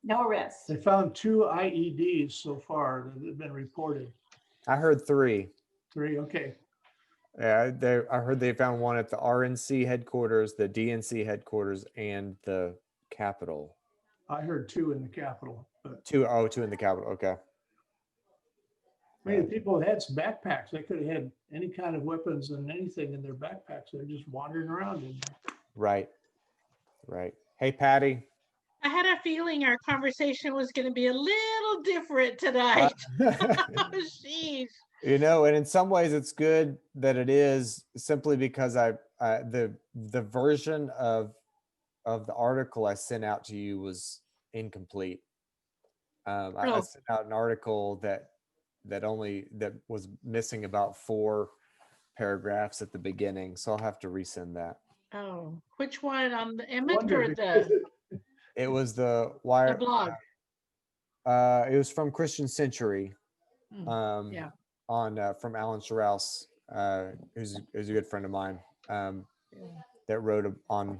No arrests. They found 2 IEDs so far that have been reported. I heard 3. 3, okay. Yeah, I heard they found one at the RNC headquarters, the DNC headquarters, and the Capitol. I heard 2 in the Capitol. But 2 in the Capitol. Okay. I mean, the people had some backpacks. They could have had any kind of weapons and anything in their backpacks. They're just wandering around in there. Right. Hey, Patty. I had a feeling our conversation was going to be a little different tonight. Jeez. You know, and in some ways it's good that it is, simply because the version of the article I sent out to you was incomplete. I sent out an article that was missing about 4 paragraphs at the beginning, so I'll have to resend that. Oh, which one, on the image or the It was the wire blog? It was from Christian Century. Yeah. From Alan Sherrouse, who's a good friend of mine, that wrote on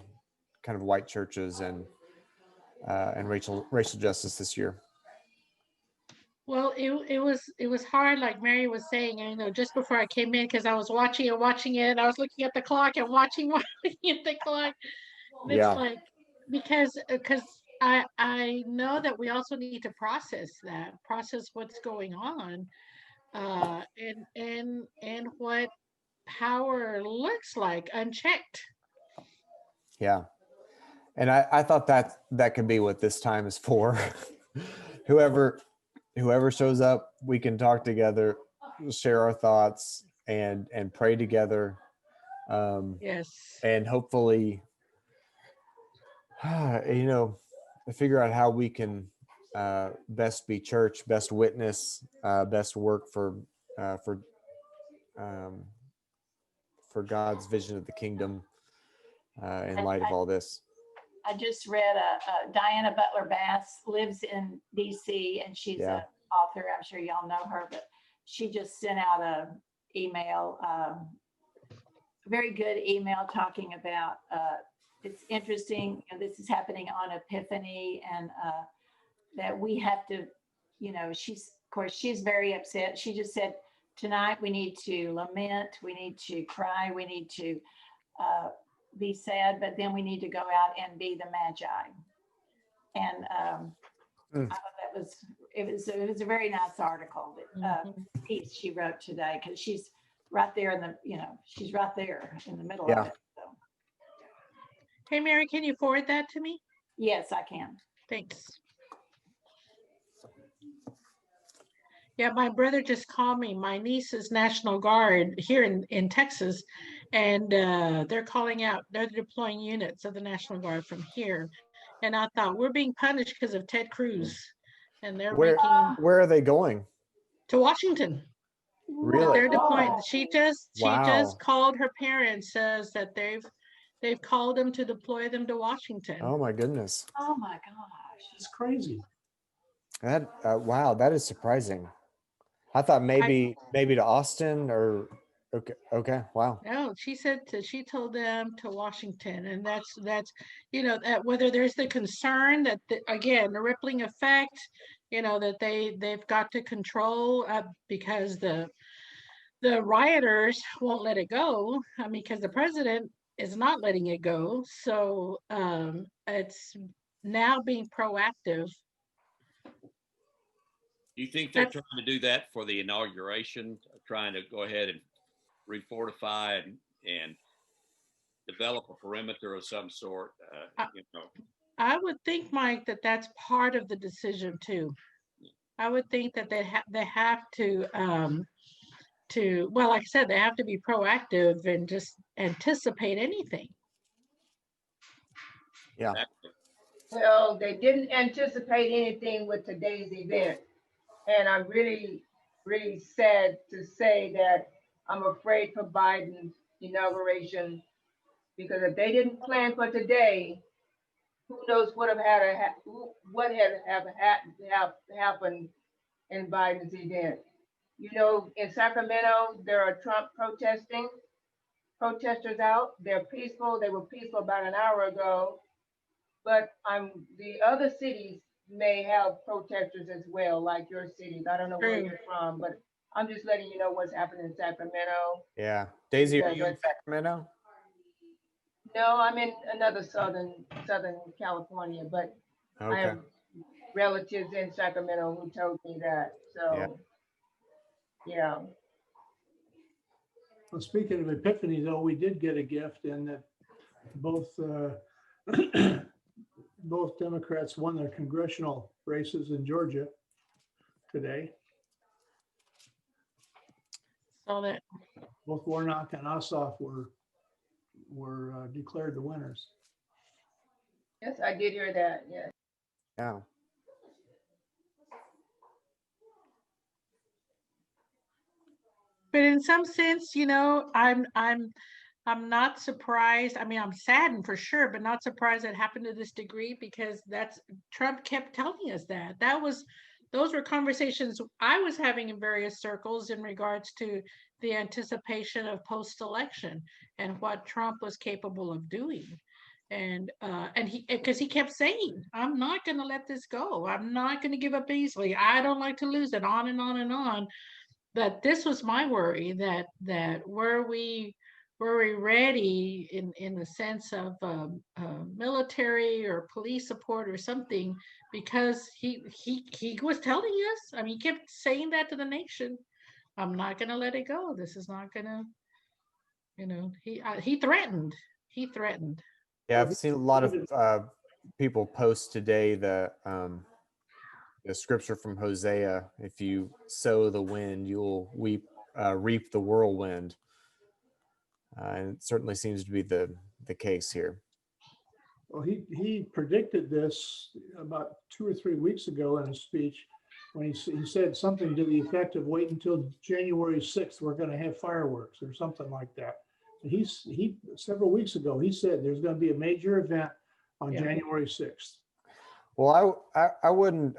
kind of white churches and racial justice this year. Well, it was hard, like Mary was saying, you know, just before I came in, because I was watching it, and I was looking at the clock and looking at the clock. And it's like, because I know that we also need to process what's going on, and what power looks like unchecked. Yeah. And I thought that could be what this time is for. Whoever shows up, we can talk together, share our thoughts, and pray together. Yes. And hopefully, you know, figure out how we can best be church, best witness, best work for God's vision of the kingdom in light of all this. I just read Diana Butler Bass lives in DC, and she's an author. I'm sure y'all know her, but she just sent out a email, very good email, talking about it's interesting, and this is happening on Epiphany, and that we have to, you know, she's very upset. She just said, tonight we need to lament, we need to cry, we need to be sad, but then we need to go out and be the Magi. And I thought it was a very nice article, piece she wrote today, because she's right there in the, she's right there in the middle of it. So. Hey, Mary, can you forward that to me? Yes, I can. Thanks. Yeah, my brother just called me. My niece is National Guard here in Texas, and they're calling out, they're deploying units of the National Guard from here. And I thought, we're being punished because of Ted Cruz. And they're where are they going? To Washington. Really? They're deploying. She just called her parents, says that they've called them to deploy them to Washington. Oh my goodness. Oh my gosh. It's crazy. That wow, that is surprising. I thought maybe to Austin or okay, wow. No, she said she told them to Washington, and that's that whether there's the concern that again the rippling effect, that they've got to control because the rioters won't let it go. Because the president is not letting it go. So it's now being proactive. Do you think they're trying to do that for the inauguration, trying to go ahead and refortify and develop a perimeter of some sort? I would think, Mike, that's part of the decision too. I would think that they have to well, like I said, they have to be proactive and just anticipate anything. Yeah. Well, they didn't anticipate anything with today's event. And I'm really, really sad to say that I'm afraid for Biden's inauguration, because if they didn't plan for today, who knows what happened in Biden's event. In Sacramento, there are Trump protesters out. They're peaceful. They were peaceful about an hour ago. But the other cities, may have protesters as well, like your cities. I don't know where True. you're from, but I'm just letting you know what's happening in Sacramento. Yeah. Daisy, are Yeah, you in Sacramento? No, I'm in another Southern California, but I Okay. have relatives in Sacramento who told me that. Yeah. So, yeah. Well, speaking of Epiphany, though, we did get a gift in that both both Democrats won their congressional races in Georgia today. So that, Both Warnock and Ossoff were declared the winners. Yes, I did hear that. Yeah. Yeah. but in some sense, I'm not surprised. I mean, I'm saddened for sure, but not surprised that happened to this degree, because that's Trump kept telling us that. Those were conversations I was having in various circles in regards to the anticipation of post-election and what Trump was capable of doing. And he, because he kept saying, I'm not going to let this go. I'm not going to give up easily. I don't like to lose it, on and on and on. That this was my worry, that were we ready in the sense of military or police support or something, because he was telling us, I mean, he kept saying that to the nation, I'm not going to let it go. This is not going to, he threatened. Yeah, I've seen a lot of people post today the scripture from Hosea: "If you sow the wind, you'll reap the whirlwind." And it certainly seems to be the case here. Well, he predicted this about 2 or 3 weeks ago in a speech when he said something to the effect of, wait until January 6th, we're going to have fireworks or something like that. He several weeks ago, he said there's going to be a major event on January 6th. Well, I wouldn't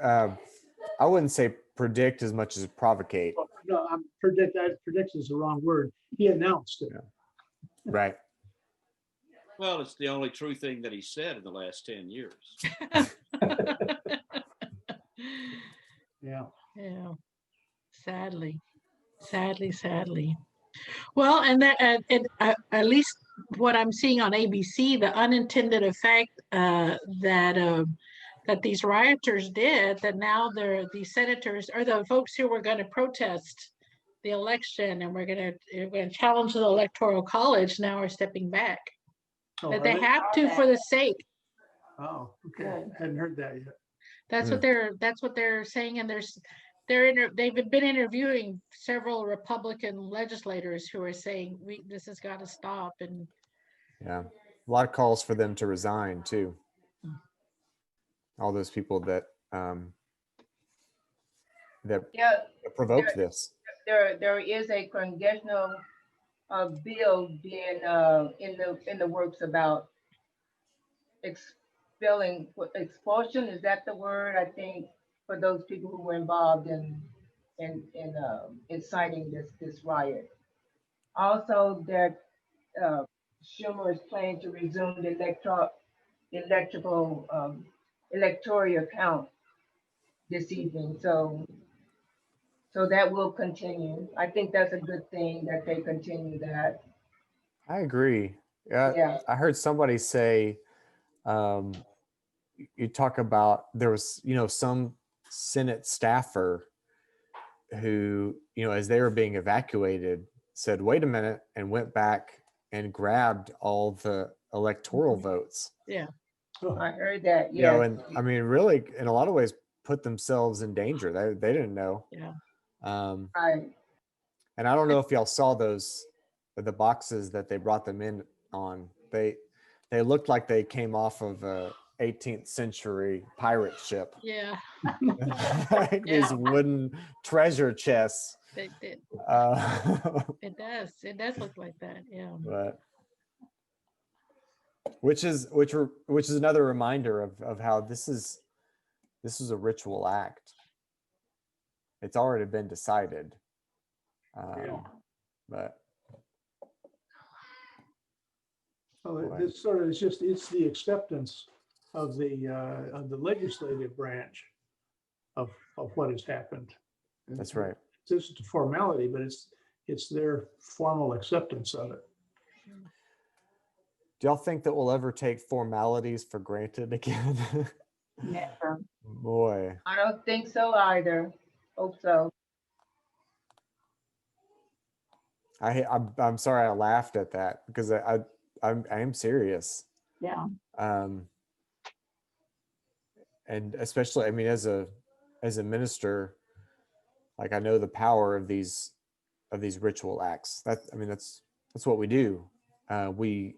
say predict as much as provocate. No, predict is the wrong word. He announced it. Yeah. Right. Well, it's the only true thing that he said in the last 10 years. Yeah. Yeah. Sadly. Well, and that at least what I'm seeing on ABC, the unintended effect that these rioters did, that now the senators or the folks who were going to protest the election and we're going to challenge the Electoral College now are stepping back. Oh, That they have to for the sake. Oh, okay. Hadn't heard that yet. That's what they're saying, and they've been interviewing several Republican legislators who are saying this has got to stop. And yeah, a lot of calls for them to resign too. All those people that provoked this. There is a congressional bill being in the works about expulsion. Is that the word? I think, for those people who were involved in inciting this riot. Also, that Schumer is planning to resume the electoral count this evening. So that will continue. I think that's a good thing that they continue that. I agree. Yeah. I heard somebody say, you talk about there was, some Senate staffer who, as they were being evacuated, said, wait a minute, and went back and grabbed all the electoral votes. Yeah. I heard that. Yeah. And I mean, really, in a lot of ways, put themselves in danger. They didn't know. Yeah. Right. And I don't know if y'all saw the boxes that they brought them in on. They looked like they came off of a 18th century pirate ship. Yeah. These wooden treasure chests. It does look like that. Yeah. But which is another reminder of how this is a ritual act. It's already been decided. But this sort of it's the acceptance of the legislative branch of what has happened. That's right. It's just a formality, but it's their formal acceptance of it. Do y'all think that we'll ever take formalities for granted again? Never. Boy, I don't think so either. Hope so. I'm sorry I laughed at that because I am serious. Yeah. And especially, I mean, as a minister, like I know the power of these ritual acts. That's what we do. We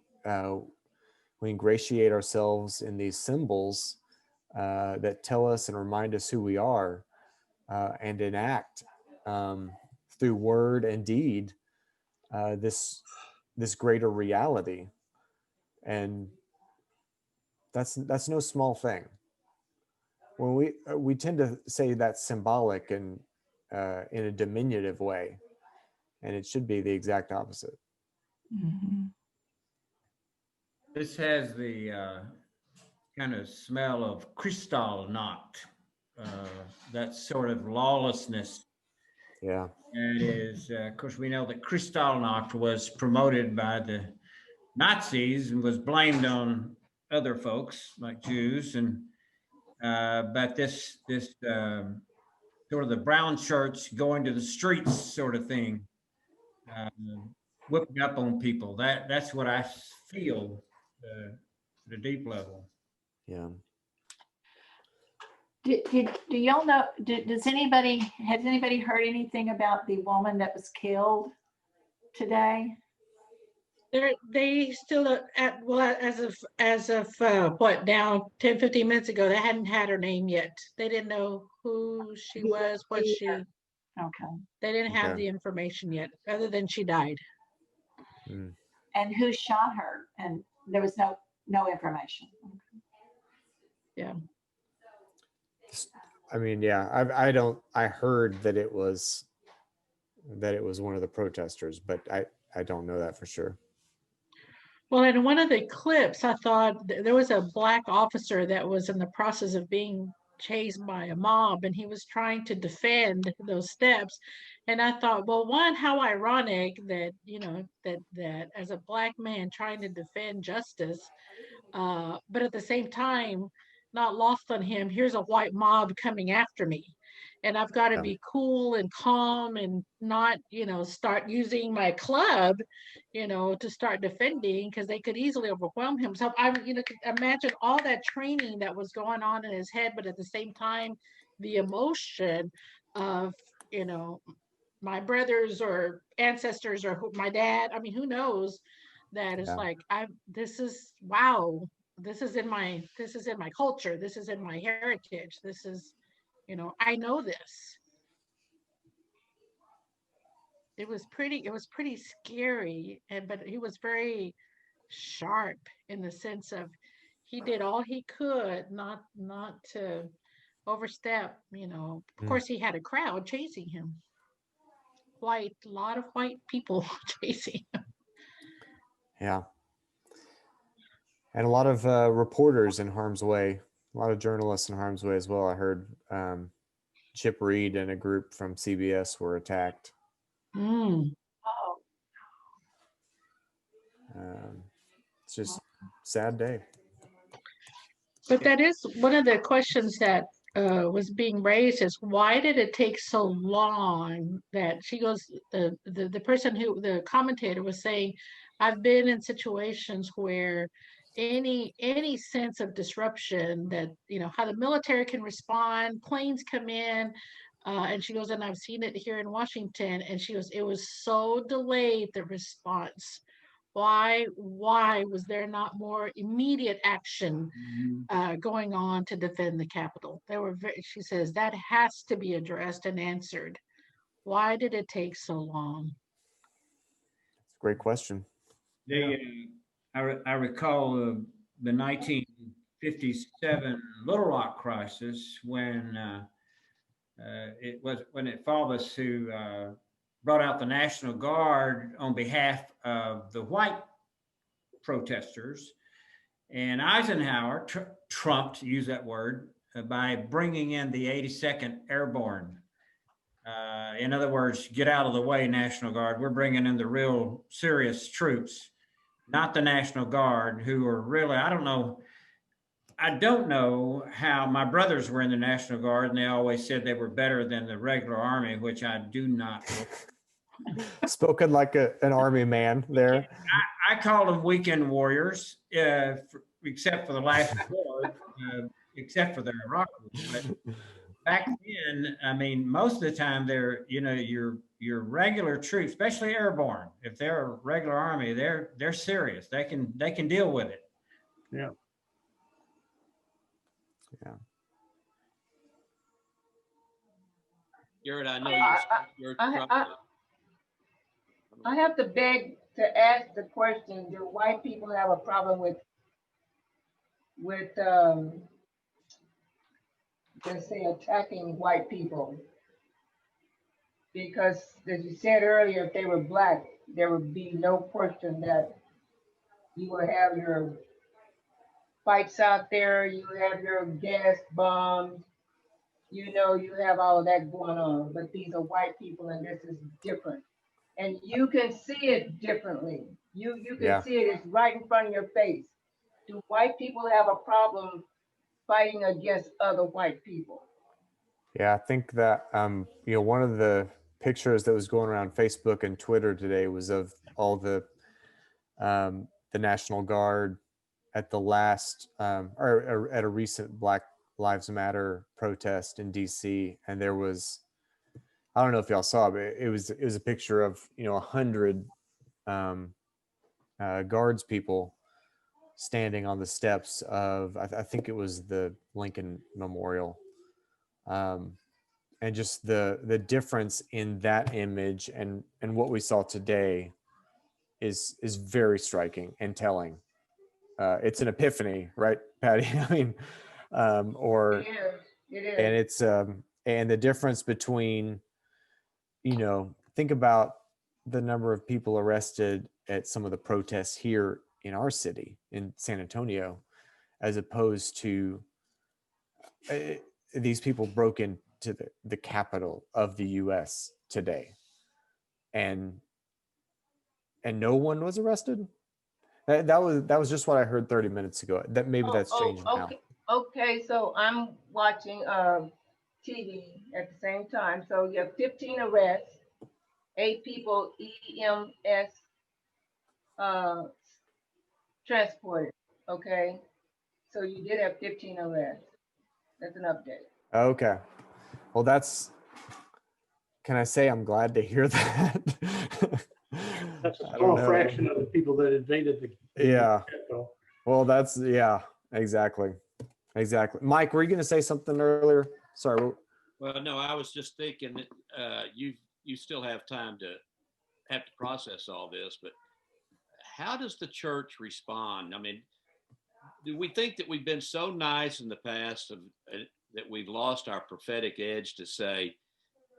ingratiate ourselves in these symbols that tell us and remind us who we are, and enact through word and deed this greater reality. And that's no small thing. When we tend to say that's symbolic and in a diminutive way, and it should be the exact opposite. Mm-hmm. This has the kind of smell of Kristallnacht, that sort of lawlessness. Yeah. And it is, of course, we know that Kristallnacht was promoted by the Nazis and was blamed on other folks like Jews, and but this sort of the brown shirts going to the streets sort of thing, whipping up on people. That's what I feel at a deep level. Yeah. Do y'all know, has anybody heard anything about the woman that was killed today? They still as of what now 10, 15 minutes ago, they hadn't had her name yet. They didn't know who she was, what she, Okay. they didn't have Okay. the information yet, other than she died. Mm. And who shot her? And there was no information. Yeah. I mean, yeah, I heard that it was one of the protesters, but I don't know that for sure. Well, in one of the clips, I thought there was a black officer that was in the process of being chased by a mob, and he was trying to defend those steps. And I thought, well, one, how ironic that, that as a black man trying to defend justice, but at the same time, not lost on him, here's a white mob coming after me. And I've got to be cool and calm and not, start using my club, to start defending, because they could easily overwhelm him. So I, could imagine all that training that was going on in his head, but at the same time, the emotion of, my brothers or ancestors or my dad. I mean, who knows? That is like, this is, wow, this is in my culture. This is in my heritage. This is, I know this. It was pretty scary, but he was very sharp in the sense of he did all he could not to overstep. Of course, he had a crowd chasing him. A lot of white people chasing him. Yeah. And a lot of reporters in harm's way, a lot of journalists in harm's way as well. I heard Chip Reed and a group from CBS were attacked. Mm. Oh, It's just sad day. But that is one of the questions that was being raised, is why did it take so long? That she goes, the person who, the commentator was saying, I've been in situations where any sense of disruption, that how the military can respond, planes come in, and she goes, and I've seen it here in Washington, and she goes, it was so delayed, the response. Why was there not more immediate action going on to defend the Capitol? She says that has to be addressed and answered. Why did it take so long? Great question. I recall the 1957 Little Rock crisis, when it Faubus who brought out the National Guard on behalf of the white protesters. And Eisenhower trumped, to use that word, by bringing in the 82nd Airborne. In other words, get out of the way, National Guard. We're bringing in the real serious troops, not the National Guard, who are really, I don't know how my brothers were in the National Guard, and they always said they were better than the regular Army, which I do not. Spoken like an Army man there. I call them weekend warriors, except for the last war, except for the Iraq war. But back then, I mean, most of the time they're, your regular troops, especially airborne. If they're a regular Army, they're serious. They can deal with it. Yeah. Yeah. Garrett, I know you're I have to beg to ask the question, do white people have a problem with let's say attacking white people? Because as you said earlier, if they were Black, there would be no question that you would have your fights out there, you have your gas bombs, you have all of that going on. But these are white people and this is different. And you can see it differently. You can see it, it's right in front of your face. Do white people have a problem fighting against other white people? Yeah, I think that one of the pictures that was going around Facebook and Twitter today was of all the National Guard at the last or at a recent Black Lives Matter protest in DC, and there was, I don't know if y'all saw, but it was a picture of 100 guards people standing on the steps of I think it was the Lincoln Memorial, and just the difference in that image and what we saw today is very striking and telling. It's an epiphany, right, Patty? I mean, It is. and it's and the difference between, think about the number of people arrested at some of the protests here in our city in San Antonio, as opposed to these people broke into the capital of the US today, and no one was arrested. That was just what I heard 30 minutes ago. That maybe that's changing now. Okay, so I'm watching TV at the same time. So you have 15 arrests, 8 people EMS transported. Okay, so you did have 15 arrests. That's an update. Okay, well, can I say I'm glad to hear that? That's a small fraction of the people that invaded the Capitol. Well, that's exactly. Mike, were you going to say something earlier? Sorry. Well, no, I was just thinking that you still have time to have to process all this, but how does the church respond? I mean, do we think that we've been so nice in the past that we've lost our prophetic edge to say,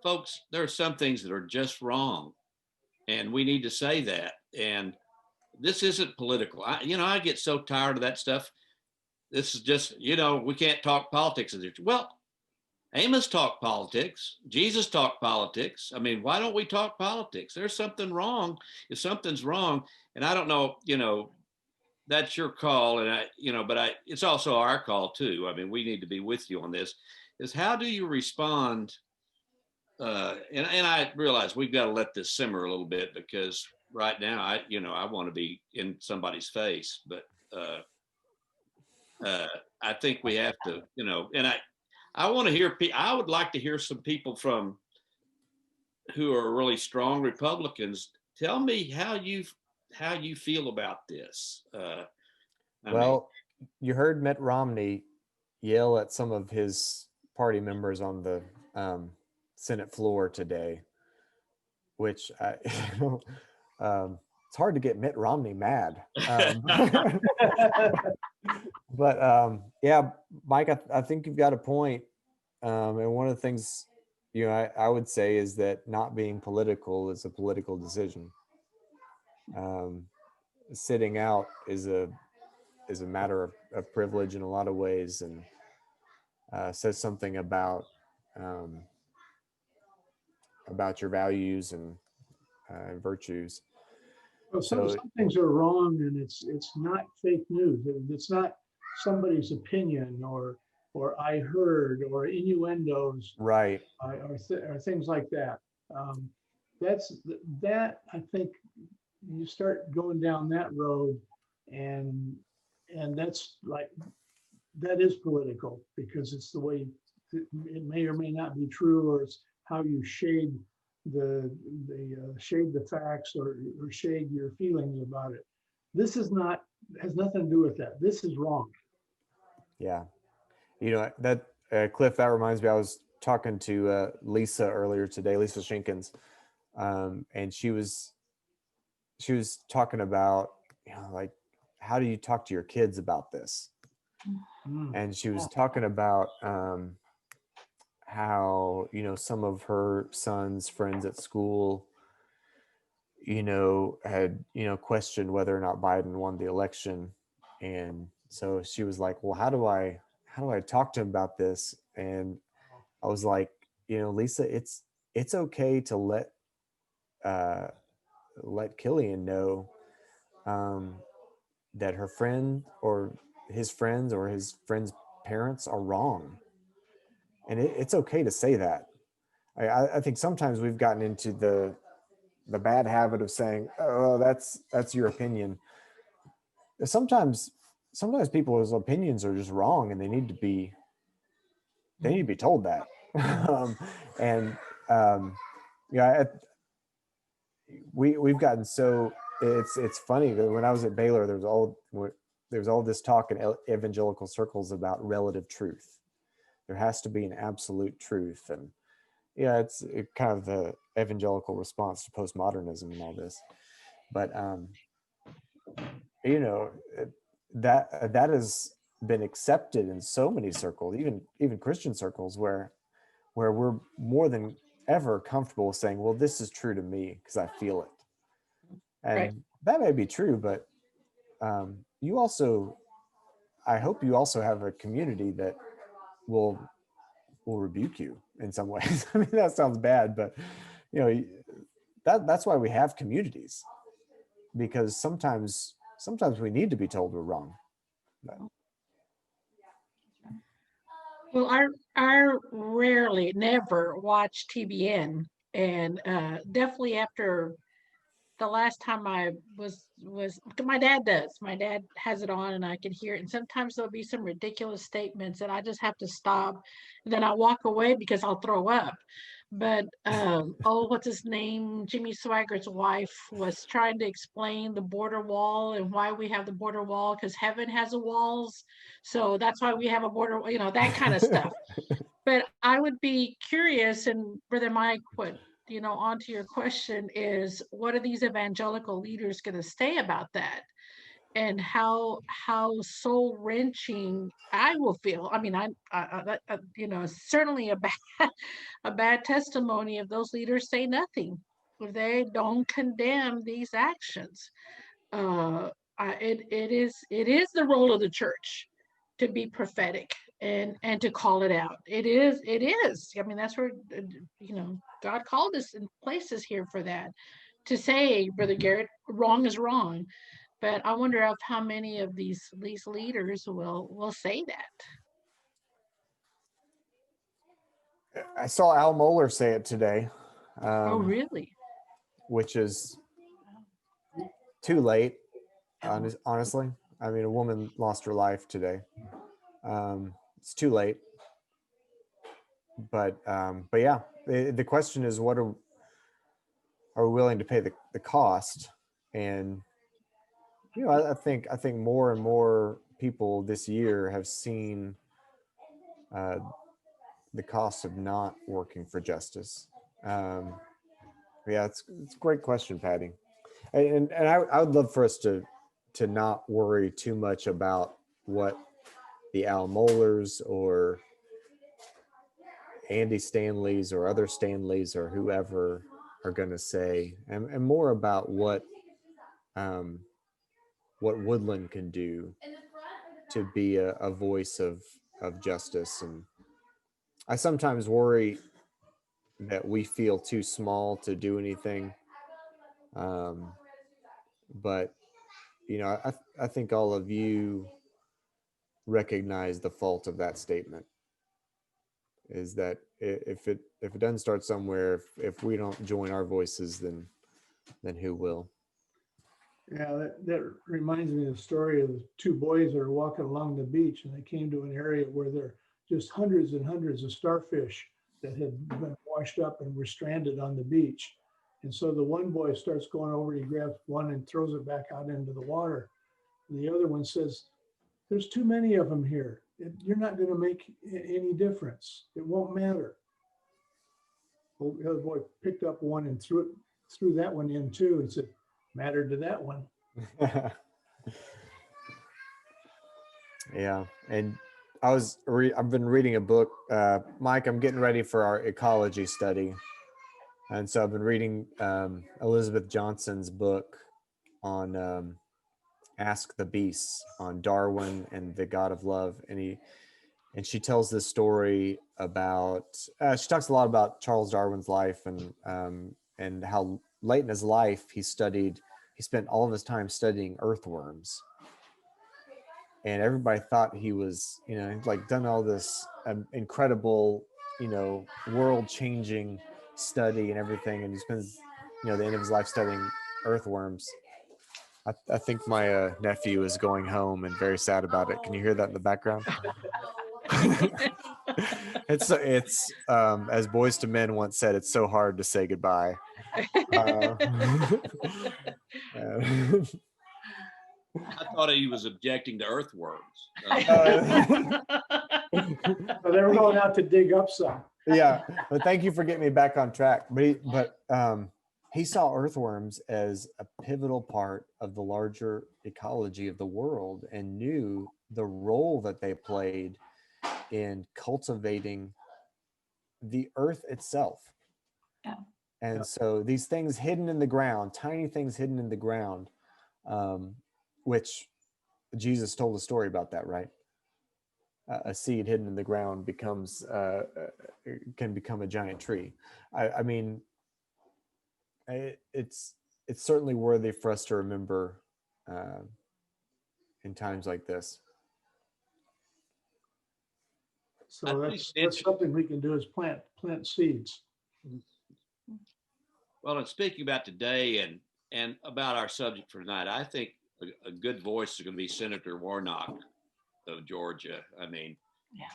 folks, there are some things that are just wrong, and we need to say that. And this isn't political. I get so tired of that stuff. This is just, we can't talk politics. Well, Amos talked politics. Jesus talked politics. I mean, why don't we talk politics? There's something wrong. If something's wrong, and I don't know, that's your call, and it's also our call too. I mean, we need to be with you on this. Is how do you respond? And I realize we've got to let this simmer a little bit, because right now I want to be in somebody's face, but I think we have to, and I want to hear. I would like to hear some people who are really strong Republicans tell me how you feel about this. You heard Mitt Romney yell at some of his party members on the Senate floor today, which it's hard to get Mitt Romney mad. But yeah, Mike, I think you've got a point. And one of the things, I would say is that not being political is a political decision. Sitting out is a is a matter of privilege in a lot of ways, and says something about your values and virtues. Well, So some things are wrong, and it's not fake news. It's not somebody's opinion or I heard or innuendos right, or things like that. That's that I think you start going down that road, and that's like that is political because it's the way it may or may not be true, or it's how you shade shade the facts or shade your feelings about it. This is not has nothing to do with that. This is wrong. yeah. You know that Cliff. That reminds me. I was talking to Lisa earlier today, Lisa Shinkins, and she was talking about, like, how do you talk to your kids about this? And she was talking about how, some of her son's friends at school, had, questioned whether or not Biden won the election. And so she was like, well, how do I talk to him about this? And I was like, Lisa, it's okay to let Killian know that her friend or his friends or his friends' parents are wrong. And it's okay to say that. I think sometimes we've gotten into the bad habit of saying, oh, that's your opinion. Sometimes people's opinions are just wrong, and they need to be told that. And yeah, we've gotten so it's funny that when I was at Baylor, there was all this talk in evangelical circles about relative truth. There has to be an absolute truth, and it's kind of the evangelical response to postmodernism and all this. But that has been accepted in so many circles, even Christian circles, where we're more than ever comfortable saying, well, this is true to me because I feel it. And Right. that may be true, but I hope you also have a community that will rebuke you in some ways. I mean, that sounds bad, but that's why we have communities, because sometimes we need to be told we're wrong. But, Well, I rarely, never watch TBN, and definitely after the last time I was my dad does. My dad has it on, and I can hear it. And sometimes there'll be some ridiculous statements, and I just have to stop. And then I walk away because I'll throw up. But what's his name? Jimmy Swaggart's wife was trying to explain the border wall and why we have the border wall, because heaven has a walls, so that's why we have a border. That kind of stuff. But I would be curious, and Brother Mike, what onto your question is, what are these evangelical leaders going to say about that, and how soul wrenching I will feel. I mean, certainly a bad a bad testimony if those leaders say nothing, if they don't condemn these actions. It is the role of the church to be prophetic and to call it out. It is. I mean, that's where God called us in places here for that, to say, Brother Garrett, wrong is wrong. But I wonder of how many of these leaders will say that. I saw Al Mohler say it today, Oh, really? which is too late. Honestly, I mean, a woman lost her life today. It's too late. But yeah, the question is, what are we willing to pay the cost? And I think more and more people this year have seen the cost of not working for justice. Yeah, it's a great question, Patty. And I would love for us to not worry too much about what the Al Mohlers or Andy Stanleys or other Stanleys or whoever are going to say, and more about what Woodland can do to be a voice of justice. And I sometimes worry that we feel too small to do anything. But I think all of you recognize the fault of that statement, is that if it doesn't start somewhere, if we don't join our voices, then who will? Yeah, that reminds me of the story of the two boys that are walking along the beach, and they came to an area where there are just hundreds and hundreds of starfish that had been washed up and were stranded on the beach. And so the one boy starts going over, he grabs one and throws it back out into the water. And the other one says, "There's too many of them here. You're not going to make any difference. It won't matter." Well, the other boy picked up one and threw that one in too, and said, "Mattered to that one." Yeah. And I've been reading a book, Mike, I'm getting ready for our ecology study. And so I've been reading Elizabeth Johnson's book on Ask the Beasts, on Darwin and the God of Love. And she tells this story about, she talks a lot about Charles Darwin's life and how late in his life he spent all of his time studying earthworms. And everybody thought he was, like done all this incredible, world-changing study and everything. And he spends, the end of his life studying earthworms. I think my nephew is going home and very sad about it. Can you hear that in the background? It's as Boys to Men once said, it's so hard to say goodbye. I thought he was objecting to earthworms. They were going out to dig up some. Yeah, but thank you for getting me back on track. But he saw earthworms as a pivotal part of the larger ecology of the world and knew the role that they played in cultivating the earth itself. Yeah. And so these things hidden in the ground, tiny things hidden in the ground, which Jesus told a story about that, right? A seed hidden in the ground can become a giant tree. I mean, it's certainly worthy for us to remember in times like this. So that's something we can do, is plant seeds. Well, and speaking about today and about our subject for tonight, I think a good voice is going to be Senator Warnock of Georgia. I mean, yeah,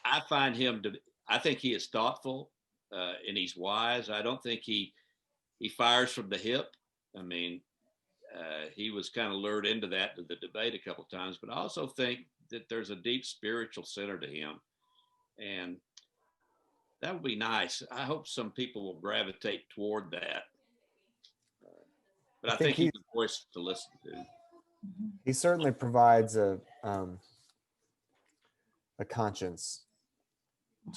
I think he is thoughtful and he's wise. I don't think he fires from the hip. I mean, he was kind of lured into the debate a couple of times, but I also think that there's a deep spiritual center to him. And that would be nice. I hope some people will gravitate toward that. But I think he's a voice to listen to. He certainly provides a conscience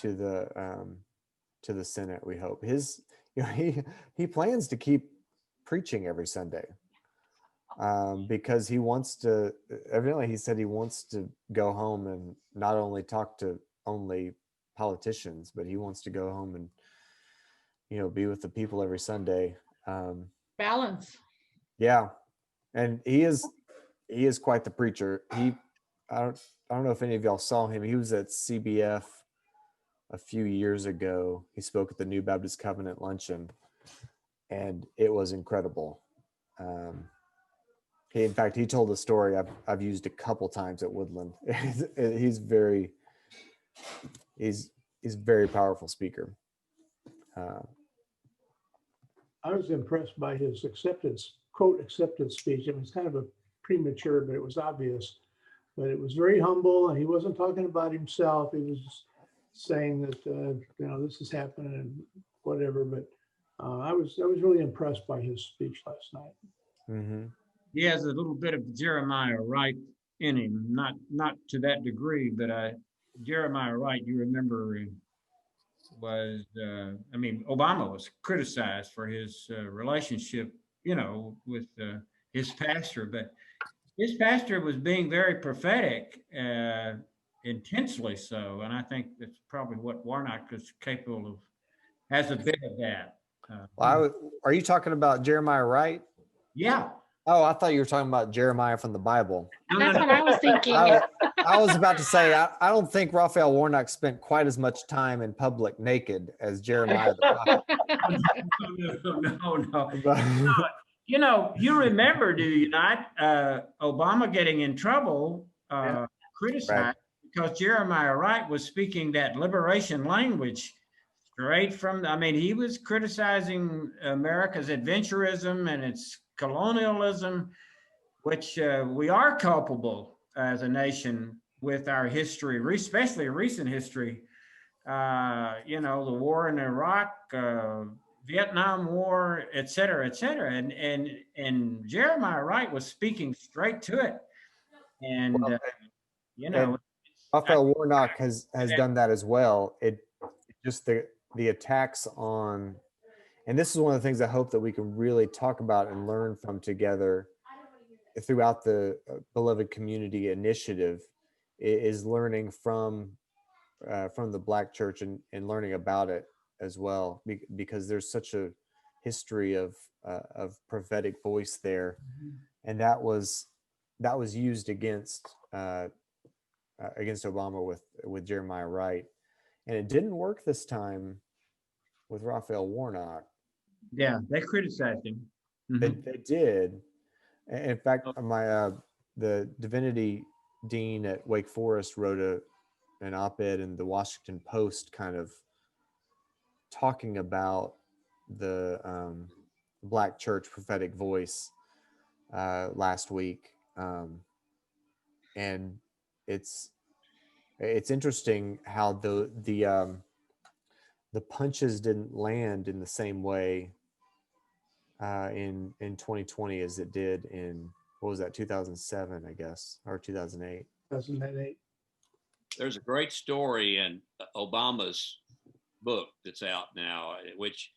to the Senate, we hope. He plans to keep preaching every Sunday because he wants to, evidently he said he wants to go home and not only talk to only politicians, but he wants to go home and be with the people every Sunday. Balance. Yeah. And he is quite the preacher. I don't know if any of y'all saw him. He was at CBF a few years ago. He spoke at the New Baptist Covenant luncheon, and it was incredible. In fact, he told a story I've used a couple times at Woodland. He's very powerful speaker. I was impressed by his acceptance speech. It was kind of a premature, but it was obvious. But it was very humble, and he wasn't talking about himself. He was just saying that this is happening and whatever. But I was really impressed by his speech last night. Mm-hmm. He has a little bit of Jeremiah Wright in him, not to that degree, but Jeremiah Wright, you remember, was Obama was criticized for his relationship, with his pastor, but This pastor was being very prophetic, intensely so, and I think that's probably what Warnock is capable of, has a bit of that. Are you talking about Jeremiah Wright? Yeah. Oh, I thought you were talking about Jeremiah from the Bible. No, That's no, what I was thinking. I was about to say, I don't think Raphael Warnock spent quite as much time in public naked as Jeremiah the prophet. no. But- You know, you remember, do you not, Obama getting in trouble, criticized because Jeremiah Wright was speaking that liberation language straight from, I mean, he was criticizing America's adventurism and its colonialism, which we are culpable as a nation with our history, especially recent history. You know, the war in Iraq, Vietnam War, et cetera, et cetera. And Jeremiah Wright was speaking straight to it. And, Well, you know, Raphael Warnock has done that as well. It just the attacks on, and this is one of the things I hope that we can really talk about and learn from together throughout the Beloved Community Initiative, is learning from the Black church and learning about it as well, because there's such a history of prophetic voice there, and that was used against Obama with Jeremiah Wright, and it didn't work this time with Raphael Warnock. yeah, they criticized him. They did. In fact, the divinity dean at Wake Forest wrote an op-ed in the Washington Post, kind of talking about the Black church prophetic voice last week, and it's interesting how the punches didn't land in the same way in 2020 as it did in, what was that, 2007, I guess, or 2008. 2008. There's a great story in Obama's book that's out now, which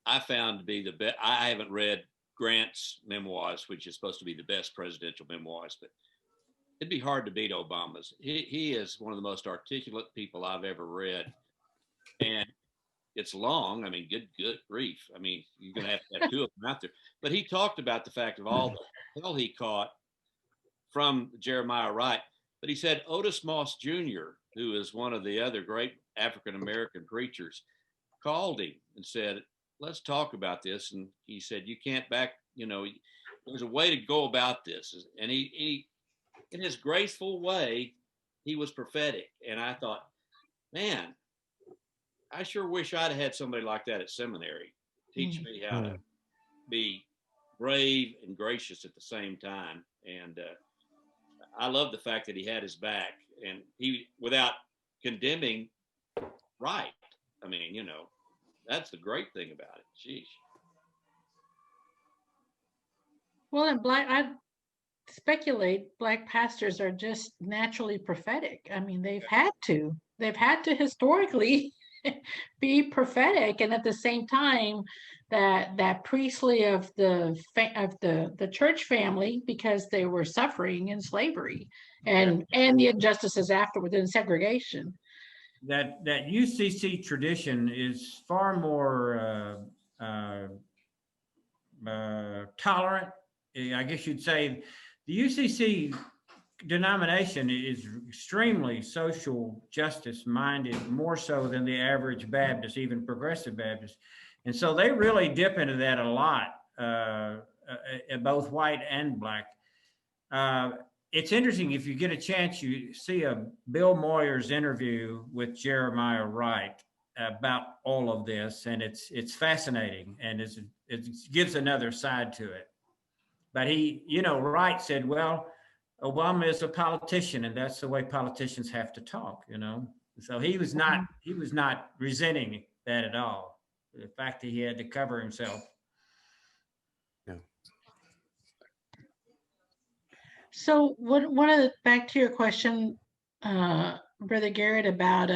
I found to be the best. I haven't read Grant's memoirs, which is supposed to be the best presidential memoirs, but it'd be hard to beat Obama's. He is one of the most articulate people I've ever read. And it's long. I mean, good grief. I mean, you're going to have two of them out there. But he talked about the fact of all the hell he caught from Jeremiah Wright. But he said Otis Moss Jr., who is one of the other great African-American preachers, called him and said, let's talk about this. And he said, you can't there's a way to go about this. And he in his graceful way, he was prophetic. And I thought, man, I sure wish I'd had somebody like that at seminary teach me how to be brave and gracious at the same time. And I love the fact that he had his back, and he, without condemning Wright. I mean, that's the great thing about it. Sheesh. Well, and I speculate Black pastors are just naturally prophetic. I mean, they've had to historically be prophetic, and at the same time, that priestly of the church family, because they were suffering in slavery and the injustices afterward in segregation. That UCC tradition is far more tolerant. I guess you'd say the UCC denomination is extremely social justice minded, more so than the average Baptist, even progressive Baptist. And so they really dip into that a lot, both white and Black. It's interesting, if you get a chance, you see a Bill Moyer's interview with Jeremiah Wright about all of this, and it's fascinating, and it gives another side to it. But Wright said, well, Obama is a politician, and that's the way politicians have to talk, So he was not resenting that at all. The fact that he had to cover himself. Yeah. So back to your question, Brother Garrett, about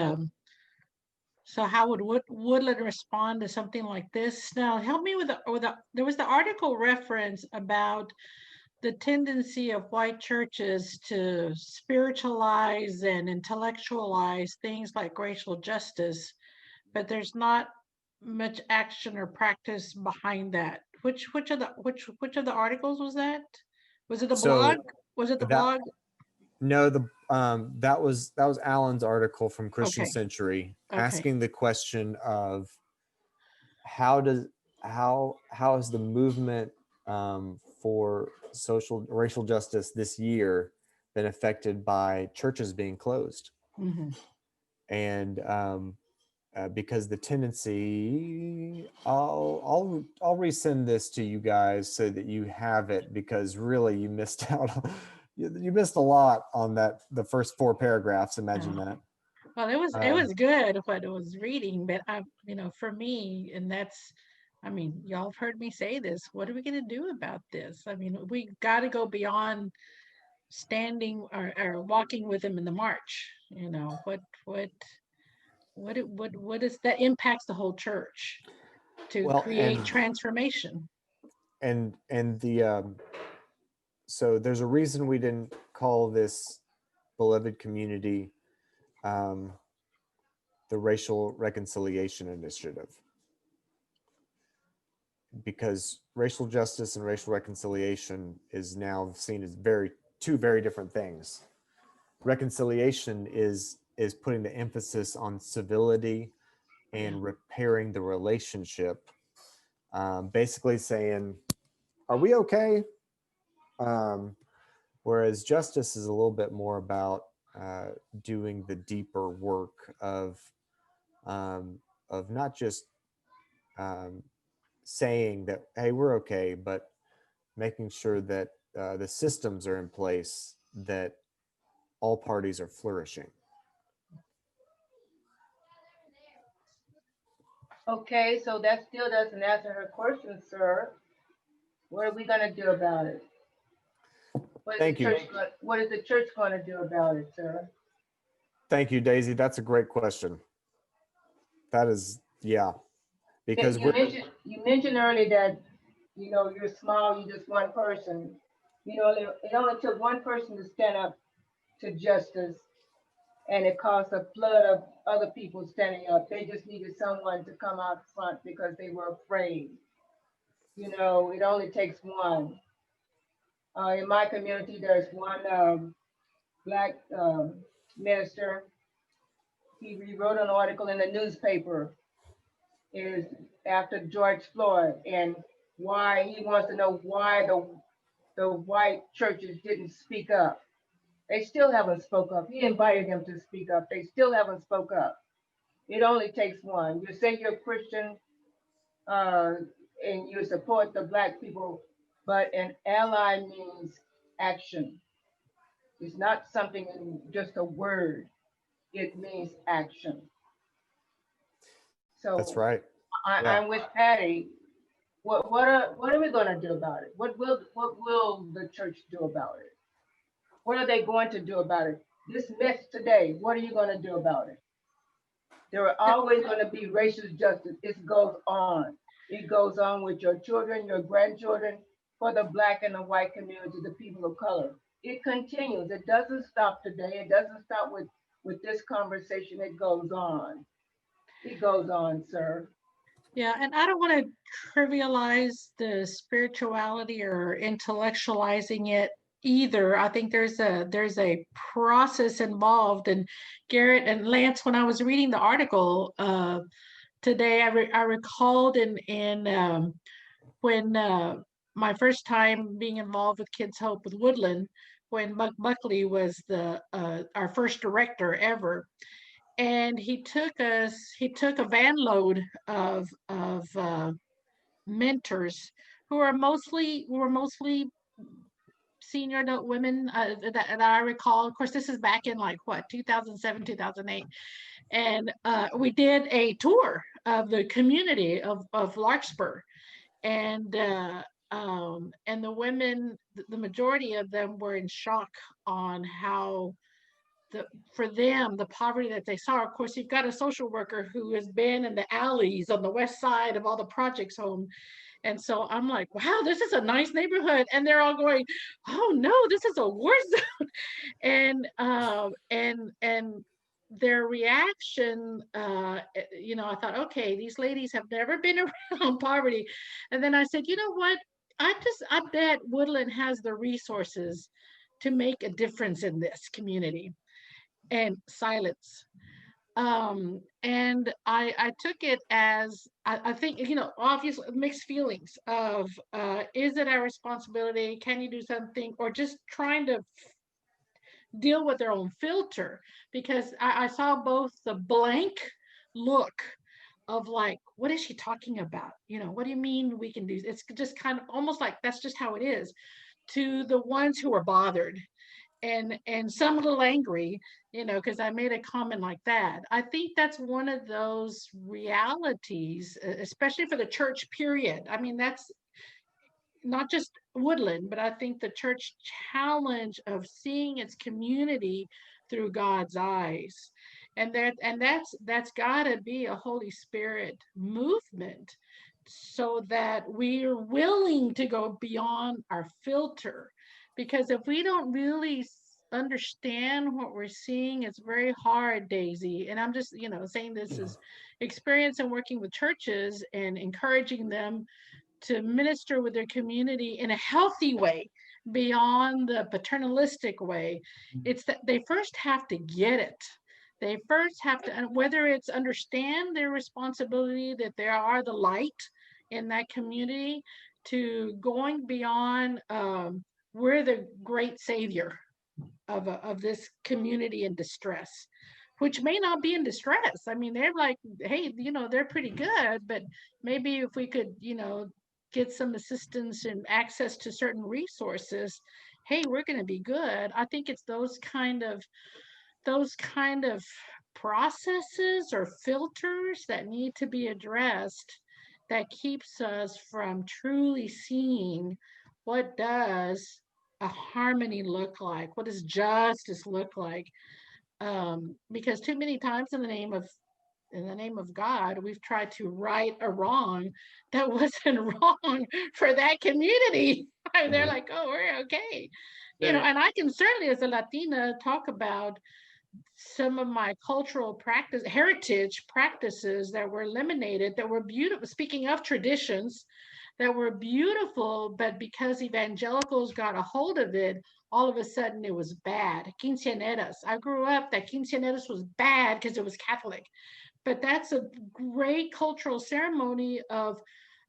so how would Woodland respond to something like this? Now, help me with there was the article reference about the tendency of white churches to spiritualize and intellectualize things like racial justice, but there's not much action or practice behind that. Which of the articles was that? Was it the blog? So Was it the that blog? no, that was Alan's article from Christian Okay. Century, Okay. asking the question of how has the movement for racial justice this year been affected by churches being closed? Mhm. And because the tendency, I'll resend this to you guys so that you have it, because really you missed out. You missed a lot on the first 4 paragraphs. Imagine that. Well, it Um, was good what I was reading, but for me, and that's, I mean, y'all have heard me say this. What are we going to do about this? I mean, we got to go beyond standing or walking with him in the march. What is that impacts the whole church to well, create transformation? and the so there's a reason we didn't call this beloved community the Racial Reconciliation Initiative, because racial justice and racial reconciliation is now seen as two very different things. Reconciliation is putting the emphasis on civility and repairing the relationship, basically saying, are we okay? Whereas justice is a little bit more about doing the deeper work of not just saying that, hey, we're okay, but making sure that the systems are in place, that all parties are flourishing. Okay, so that still doesn't answer her question, sir. What are we gonna do about it? Thank you. What is the church gonna do about it, sir? Thank you, Daisy. That's a great question. That is, yeah, because You mentioned earlier that, you're small, you're just one person. It only took one person to stand up to justice, and it caused a flood of other people standing up. They just needed someone to come out front because they were afraid. It only takes one. In my community, there's one black minister. He rewrote an article in the newspaper is after George Floyd, and why he wants to know why the white churches didn't speak up. They still haven't spoke up. He invited them to speak up. They still haven't spoke up. It only takes one. You say you're Christian and you support the black people, but an ally means action. It's not something in just a word. It means action. So that's right. I'm with Patty. What are we going to do about it? What will the church do about it? What are they going to do about it? This mess today, what are you going to do about it? There are always going to be racial justice. It goes on. It goes on with your children, your grandchildren, for the black and the white community, the people of color. It continues. It doesn't stop today. It doesn't stop with this conversation. It goes on. It goes on, sir. Yeah, and I don't want to trivialize the spirituality or intellectualizing it either. I think there's a process involved. And Garrett and Lance, when I was reading the article today, I recalled in when my first time being involved with Kids Hope with Woodland, when Buck Buckley was our first director ever. And he took a van load of mentors who were mostly senior adult women that I recall. Of course, this is back in like what, 2007, 2008. And we did a tour of the community of Larkspur. And the women, the majority of them were in shock on how for them, the poverty that they saw. Of course, you've got a social worker who has been in the alleys on the west side of all the projects home, And so I'm like, wow, this is a nice neighborhood. And they're all going, oh no, this is a war zone. And their reaction, I thought, okay, these ladies have never been around poverty. And then I said, you know what? I bet Woodland has the resources to make a difference in this community. And silence. And I took it as, I think, obviously mixed feelings of, is it our responsibility? Can you do something? Or just trying to deal with their own filter, because I saw both the blank look of like, what is she talking about? What do you mean we can do? It's just kind of almost like that's just how it is, to the ones who are bothered and some a little angry, because I made a comment like that. I think that's one of those realities, especially for the church period. I mean, that's not just Woodland, but I think the church challenge of seeing its community through God's eyes. And that's got to be a Holy Spirit movement, so that we're willing to go beyond our filter. Because if we don't really understand what we're seeing, it's very hard, Daisy. And I'm just, saying this is experience and working with churches and encouraging them to minister with their community in a healthy way, beyond the paternalistic way. It's that they first have to get it. They first have to, whether it's understand their responsibility, that they are the light in that community, to going beyond, we're the great savior of this community in distress, which may not be in distress. I mean, they're like, hey, they're pretty good, but maybe if we could, get some assistance and access to certain resources, hey, we're going to be good. I think it's those kind of processes or filters that need to be addressed, that keeps us from truly seeing what does a harmony look like, what does justice look like. Because too many times in the name of God, we've tried to right a wrong that wasn't wrong for that community. And they're like, oh, we're okay. And I can certainly, as a Latina, talk about some of my cultural heritage practices that were eliminated, that were beautiful. Speaking of traditions, that were beautiful, but because evangelicals got a hold of it, all of a sudden it was bad. Quinceaneras. I grew up that quinceaneras was bad because it was Catholic. But that's a great cultural ceremony of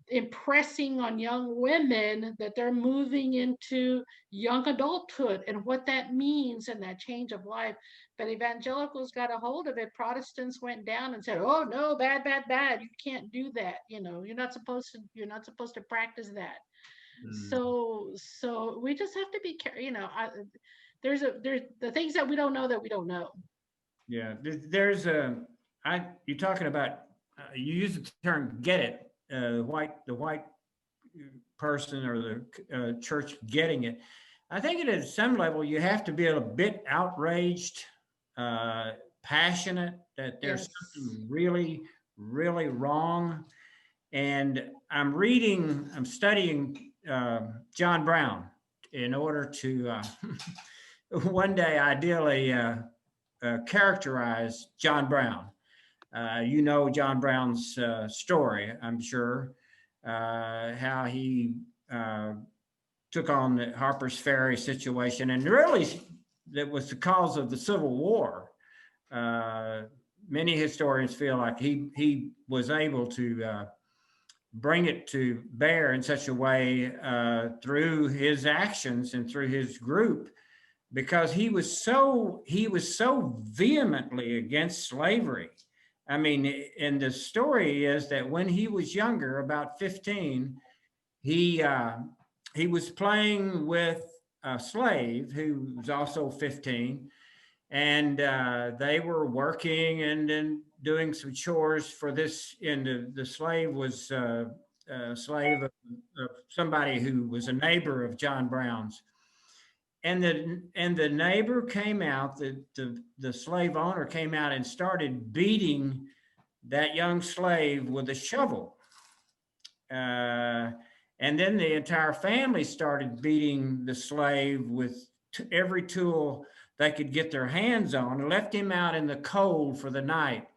impressing on young women that they're moving into young adulthood and what that means and that change of life. But evangelicals got a hold of it. Protestants went down and said, oh no, bad, bad, bad. You can't do that. You're not supposed to practice that. So we just have to be careful. There's the things that we don't know that we don't know. Yeah, you're talking about, you use the term "get it," the white person or the church getting it. I think at some level you have to be a bit outraged, passionate that there's something really, really wrong. And I'm studying John Brown in order to one day ideally characterize John Brown. John Brown's story, I'm sure, how he took on the Harper's Ferry situation, and really that was the cause of the Civil War. Many historians feel like he was able to bring it to bear in such a way through his actions and through his group, because he was so vehemently against slavery. I mean, and the story is that when he was younger, about 15, he was playing with a slave who was also 15, and they were working and then doing some chores for this. And the slave was a slave of somebody who was a neighbor of John Brown's. And the neighbor came out, the slave owner came out and started beating that young slave with a shovel. And then the entire family started beating the slave with every tool they could get their hands on and left him out in the cold for the night.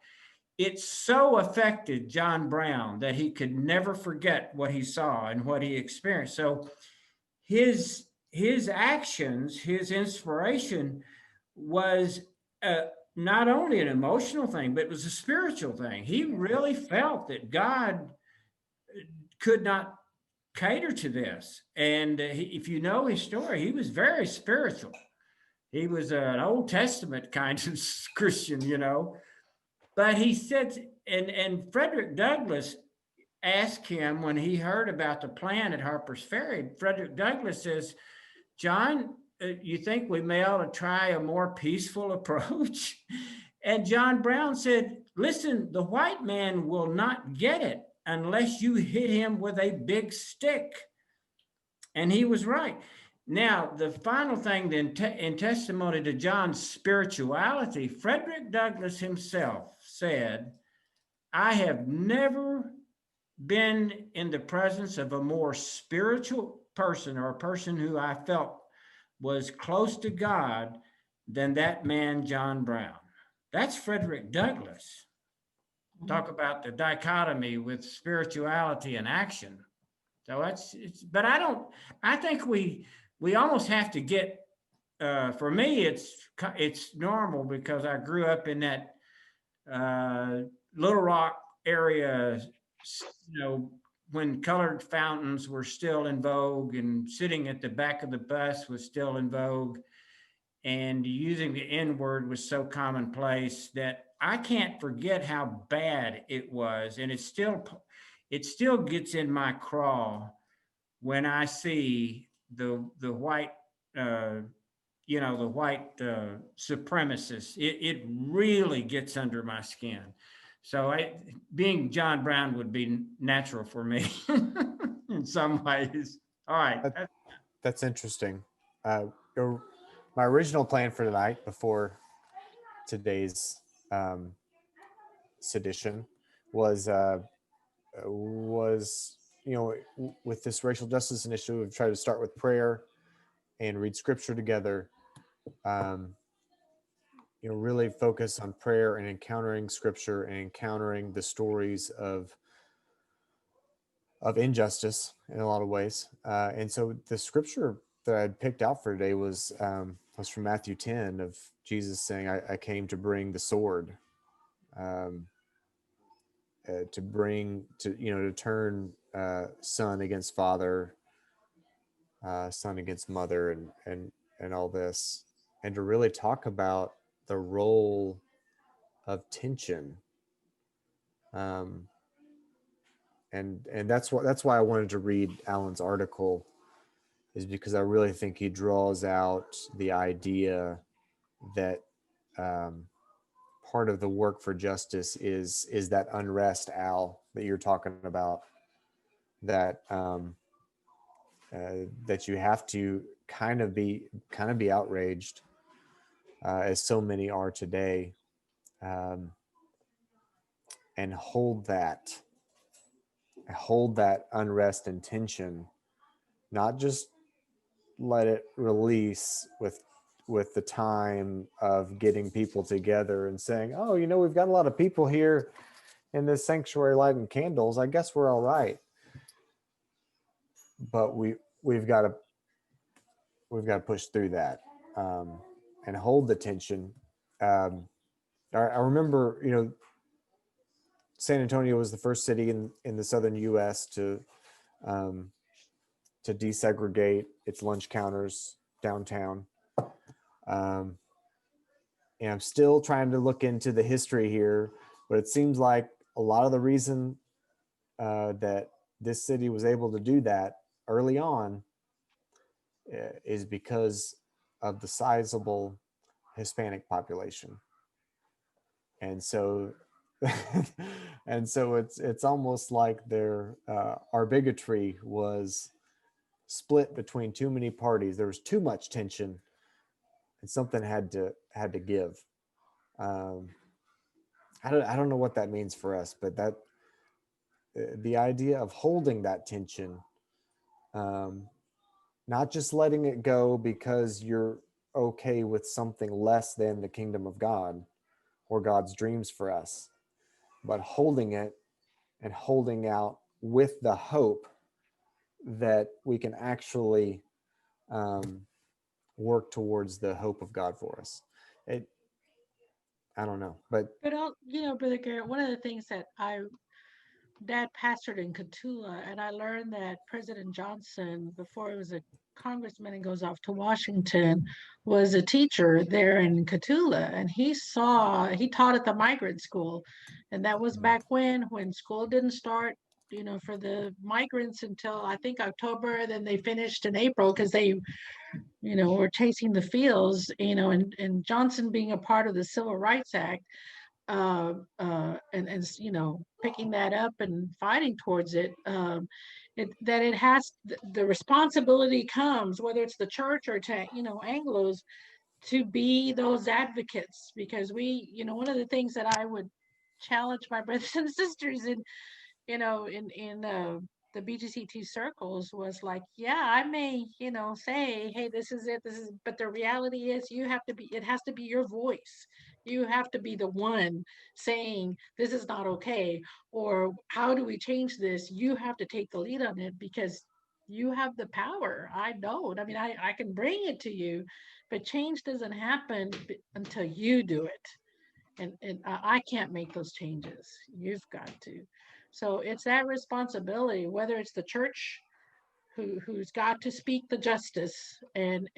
It so affected John Brown that he could never forget what he saw and what he experienced. So his actions, his inspiration was not only an emotional thing, but it was a spiritual thing. He really felt that God could not cater to this. And if you know his story, he was very spiritual. He was an Old Testament kind of Christian, you know. But he said, and Frederick Douglass asked him when he heard about the plan at Harper's Ferry. Frederick Douglass says, John, you think we may ought to try a more peaceful approach? And John Brown said, listen, the white man will not get it unless you hit him with a big stick. And he was right. Now, the final thing in testimony to John's spirituality, Frederick Douglass himself said, I have never been in the presence of a more spiritual person or a person who I felt was close to God than that man, John Brown. That's Frederick Douglass. Talk about the dichotomy with spirituality and action. So but I think we almost have to get, for me, it's normal because I grew up in that Little Rock area, you know, when colored fountains were still in vogue and sitting at the back of the bus was still in vogue, and using the N word was so commonplace that I can't forget how bad it was. And it still gets in my craw when I see the white, the white supremacists. It really gets under my skin. So being John Brown would be natural for me in some ways. All right. That's interesting. My original plan for tonight, before today's sedition, was with this racial justice initiative, we've tried to start with prayer and read scripture together. Really focus on prayer and encountering scripture and encountering the stories of injustice in a lot of ways. And so the scripture that I picked out for today was from Matthew 10, of Jesus saying, I came to bring the sword, to turn son against father, son against mother, and all this, and to really talk about the role of tension. And that's why I wanted to read Alan's article, is because I really think he draws out the idea that part of the work for justice is that unrest, Al, that you're talking about, that that you have to kind of be outraged, as so many are today, and hold that unrest and tension, not just let it release with the time of getting people together and saying, oh, we've got a lot of people here in this sanctuary lighting candles, I guess we're all right. But we've got to push through that, and hold the tension. I remember, San Antonio was the first city in the southern U.S. to desegregate its lunch counters downtown. And I'm still trying to look into the history here, but it seems like a lot of the reason that this city was able to do that early on is because of the sizable Hispanic population. And so it's almost like our bigotry was split between too many parties. There was too much tension, and something had to give. I don't know what that means for us, but that the idea of holding that tension not just letting it go because you're okay with something less than the kingdom of God or God's dreams for us, but holding it and holding out with the hope that we can actually work towards the hope of God for us. I don't know, but But Brother Garrett, one of the things that Dad pastored in Catula, and I learned that President Johnson, before he was a congressman and goes off to Washington, was a teacher there in Catula, and he taught at the migrant school, and that was back when school didn't start, for the migrants until I think October. Then they finished in April because they, were chasing the fields, and Johnson being a part of the Civil Rights Act, and picking that up and fighting towards it, that it has the responsibility comes, whether it's the church or to Anglos, to be those advocates, because one of the things that I would challenge my brothers and sisters in the BGCT circles was like, yeah, I may, say, hey, this is it, but the reality is it has to be your voice. You have to be the one saying, this is not okay, or how do we change this? You have to take the lead on it because you have the power. I don't. I mean, I can bring it to you, but change doesn't happen until you do it. And I can't make those changes. You've got to. So it's that responsibility, whether it's the church who's got to speak the justice and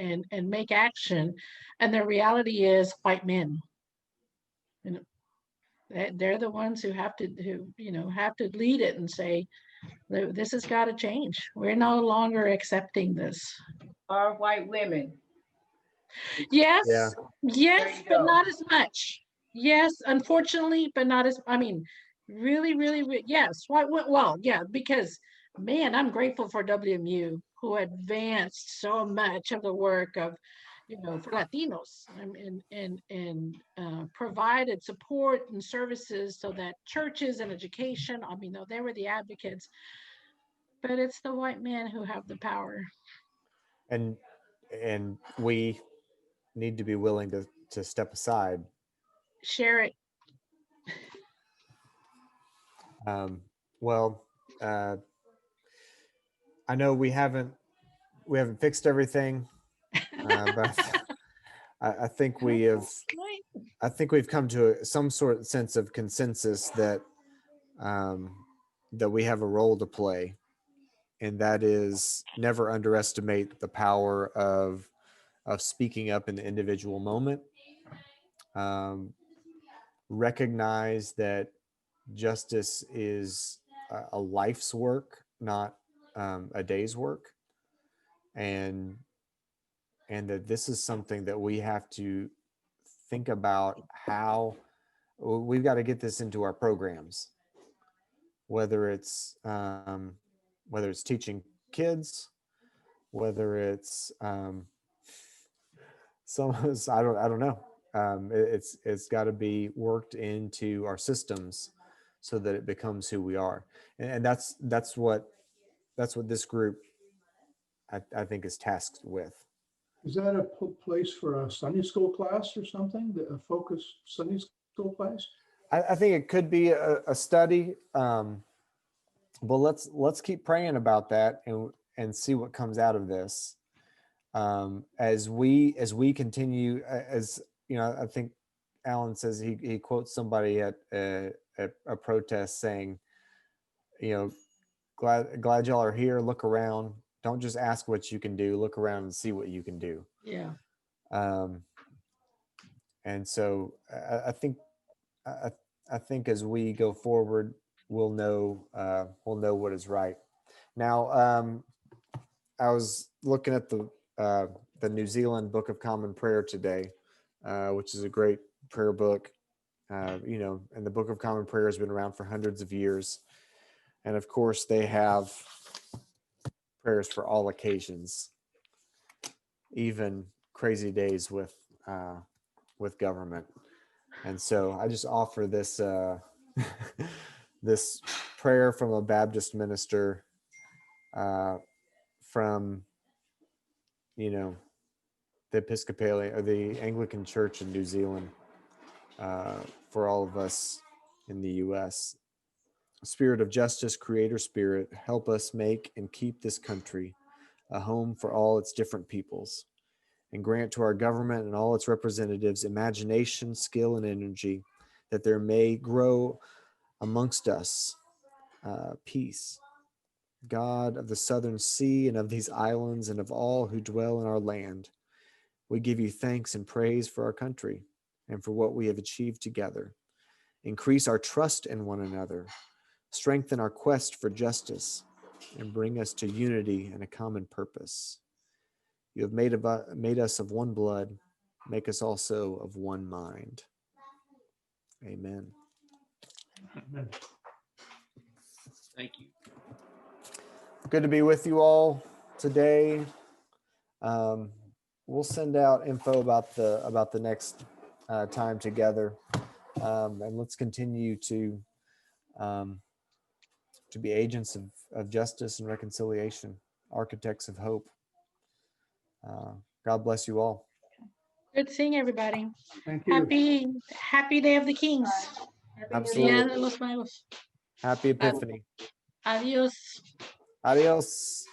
make action, and the reality is white men. They're the ones who have to lead it and say, this has got to change. We're no longer accepting this. Are white women. Yes, yeah, yes, you but go. not as much. Yes, unfortunately, but not as, I mean, really, really, yes. Why? Well, yeah, because man, I'm grateful for WMU, who advanced so much of the work of, for Latinos, and provided support and services so that churches and education, I mean, they were the advocates, but it's the white men who have the power. and we need to be willing to step aside. Share it. Well, I know we haven't fixed everything, but I think we have. I think we've come to some sort of sense of consensus that that we have a role to play, and that is never underestimate the power of speaking up in the individual moment. Recognize that justice is a life's work, not a day's work, and that this is something that we have to think about how we've got to get this into our programs, whether it's teaching kids, whether it's I don't know. It's got to be worked into our systems so that it becomes who we are, and that's what this group I think is tasked with. Is that a place for a Sunday school class or something, a focused Sunday school class? I think it could be a study, but let's keep praying about that and see what comes out of this. As we continue, as you know, I think Alan says he quotes somebody at a protest saying, glad y'all are here. Look around. Don't just ask what you can do. Look around and see what you can do. Yeah. And so I think as we go forward, we'll know what is right. Now, I was looking at the New Zealand Book of Common Prayer today, which is a great prayer book. And the Book of Common Prayer has been around for hundreds of years. And of course, they have prayers for all occasions, even crazy days with government. And so I just offer this this prayer from a Baptist minister from, you know, the Episcopalian or the Anglican Church in New Zealand, for all of us in the U.S. Spirit of justice, creator spirit, help us make and keep this country a home for all its different peoples, and grant to our government and all its representatives imagination, skill, and energy, that there may grow amongst us peace. God of the southern sea and of these islands and of all who dwell in our land, we give you thanks and praise for our country and for what we have achieved together. Increase our trust in one another, strengthen our quest for justice, and bring us to unity and a common purpose. You have made us of one blood, make us also of one mind. Amen. Amen. Thank you. Good to be with you all today. We'll send out info about the next time together, and let's continue to be agents of justice and reconciliation, architects of hope. God bless you all. Good seeing everybody. Thank you. Happy Day of the Kings. Absolutely. Día de los Magos. Happy Epiphany. Adiós. Adios.